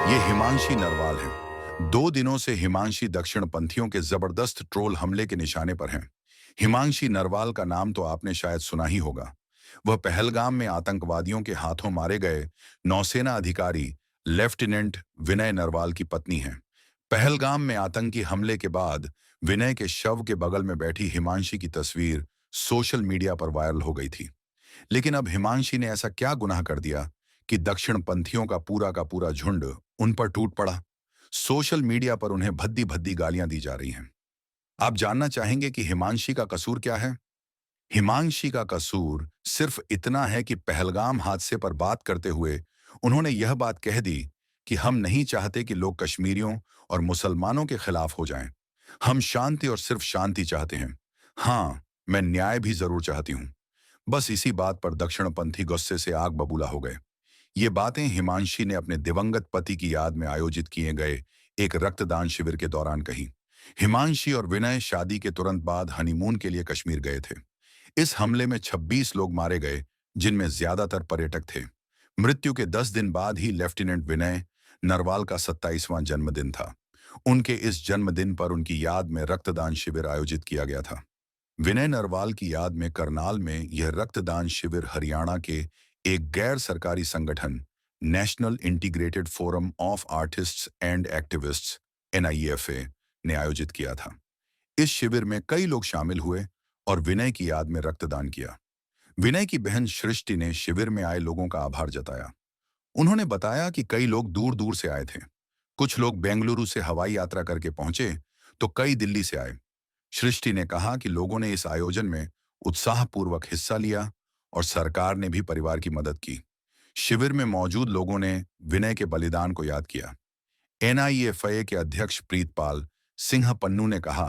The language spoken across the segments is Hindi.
ये हिमांशी नरवाल हैं। 2 दिनों से हिमांशी दक्षिणपंथियों के जबरदस्त ट्रोल हमले के निशाने पर हैं। हिमांशी नरवाल का नाम तो आपने शायद सुना ही होगा। वह पहलगाम में आतंकवादियों के हाथों मारे गए नौसेना अधिकारी लेफ्टिनेंट विनय नरवाल की पत्नी हैं। पहलगाम में आतंकी हमले के बाद विनय के शव के बगल में बैठी हिमांशी की तस्वीर सोशल मीडिया पर वायरल हो गई थी। लेकिन अब हिमांशी ने ऐसा क्या गुनाह कर दिया कि दक्षिणपंथियों का पूरा झुंड उन पर टूट पड़ा। सोशल मीडिया पर उन्हें भद्दी भद्दी गालियां दी जा रही हैं। आप जानना चाहेंगे कि हिमांशी का कसूर क्या है? हिमांशी का कसूर सिर्फ इतना है कि पहलगाम हादसे पर बात करते हुए उन्होंने यह बात कह दी कि हम नहीं चाहते कि लोग कश्मीरियों और मुसलमानों के खिलाफ हो जाएं। हम शांति और सिर्फ शांति चाहते हैं। हाँ, मैं न्याय भी जरूर चाहती हूँ। बस इसी बात पर दक्षिणपंथी गुस्से से आग बबूला हो गए। ये बातें हिमांशी ने अपने दिवंगत पति की याद में आयोजित किए गए एक रक्तदान शिविर के दौरान कही। हिमांशी और विनय शादी के तुरंत बाद हनीमून के लिए कश्मीर गए थे। इस हमले में 26 लोग मारे गए, जिनमें ज्यादातर पर्यटक थे। मृत्यु के 10 दिन बाद ही लेफ्टिनेंट विनय नरवाल का 27वां जन्मदिन था। उनके इस जन्मदिन पर उनकी याद में रक्तदान शिविर आयोजित किया गया था। विनय नरवाल की याद में करनाल में यह रक्तदान शिविर हरियाणा के एक गैर सरकारी संगठन national integrated forum of artists and activists NIEFA ने आयोजित किया था। इस शिविर में कई लोग शामिल हुए और विनय की याद में रक्तदान किया। विनय की बहन सृष्टि ने शिविर में आए लोगों का आभार जताया। उन्होंने बताया कि कई लोग दूर दूर से आए थे। कुछ लोग बेंगलुरु से हवाई यात्रा करके पहुंचे तो कई दिल्ली से आए। सृष्टि ने कहा कि लोगों ने इस आयोजन में उत्साहपूर्वक हिस्सा लिया और सरकार ने भी परिवार की मदद की। शिविर में मौजूद लोगों ने विनय के बलिदान को याद किया। NIEFA के अध्यक्ष प्रीतपाल सिंह पन्नू ने कहा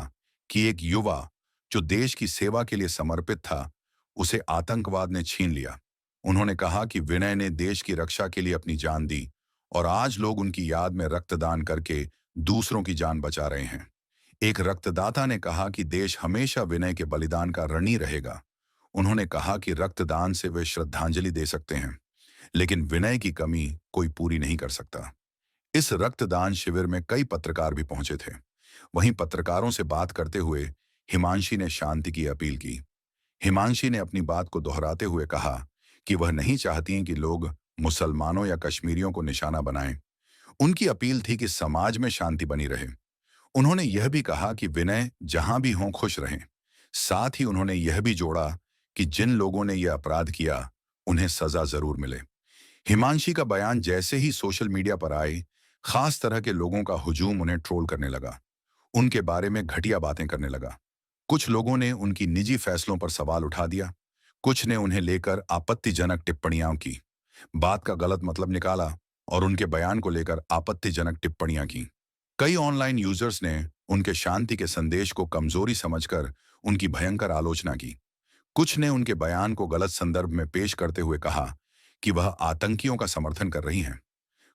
कि एक युवा जो देश की सेवा के लिए समर्पित था, उसे आतंकवाद ने छीन लिया। उन्होंने कहा कि विनय ने देश की रक्षा के लिए अपनी जान दी और आज लोग उनकी याद में रक्तदान करके दूसरों की जान बचा रहे हैं। एक रक्तदाता ने कहा कि देश हमेशा विनय के बलिदान का ऋणी रहेगा। उन्होंने कहा कि रक्तदान से वे श्रद्धांजलि दे सकते हैं, लेकिन विनय की कमी कोई पूरी नहीं कर सकता। इस रक्तदान शिविर में कई पत्रकार भी पहुंचे थे। वहीं पत्रकारों से बात करते हुए हिमांशी ने शांति की अपील की। हिमांशी ने अपनी बात को दोहराते हुए कहा कि वह नहीं चाहती कि लोग मुसलमानों या कश्मीरियों को निशाना बनाएं। उनकी अपील थी कि समाज में शांति बनी रहे। उन्होंने यह भी कहा कि विनय जहां भी हों खुश रहें। साथ ही उन्होंने यह भी जोड़ा कि जिन लोगों ने यह अपराध किया, उन्हें सजा जरूर मिले। हिमांशी का बयान जैसे ही सोशल मीडिया पर आए, खास तरह के लोगों का हुजूम उन्हें ट्रोल करने लगा। उनके बारे में घटिया बातें करने लगा। कुछ लोगों ने उनकी निजी फैसलों पर सवाल उठा दिया। कुछ ने उन्हें लेकर आपत्तिजनक टिप्पणियां की, बात का गलत मतलब निकाला और उनके बयान को लेकर आपत्तिजनक टिप्पणियां की। कई ऑनलाइन यूजर्स ने उनके शांति के संदेश को कमजोरी समझकर उनकी भयंकर आलोचना की। कुछ ने उनके बयान को गलत संदर्भ में पेश करते हुए कहा कि वह आतंकियों का समर्थन कर रही हैं।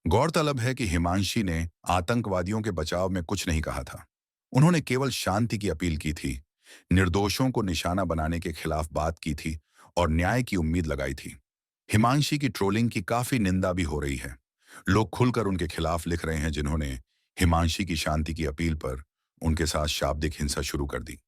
गौरतलब है कि हिमांशी ने आतंकवादियों के बचाव में कुछ नहीं कहा था। उन्होंने केवल शांति की अपील की थी, निर्दोषों को निशाना बनाने के खिलाफ बात की थी और न्याय की उम्मीद लगाई थी। हिमांशी की ट्रोलिंग की काफी निंदा भी हो रही है। लोग खुलकर उनके खिलाफ लिख रहे हैं, जिन्होंने हिमांशी की शांति की अपील पर उनके साथ शाब्दिक हिंसा शुरू कर दी।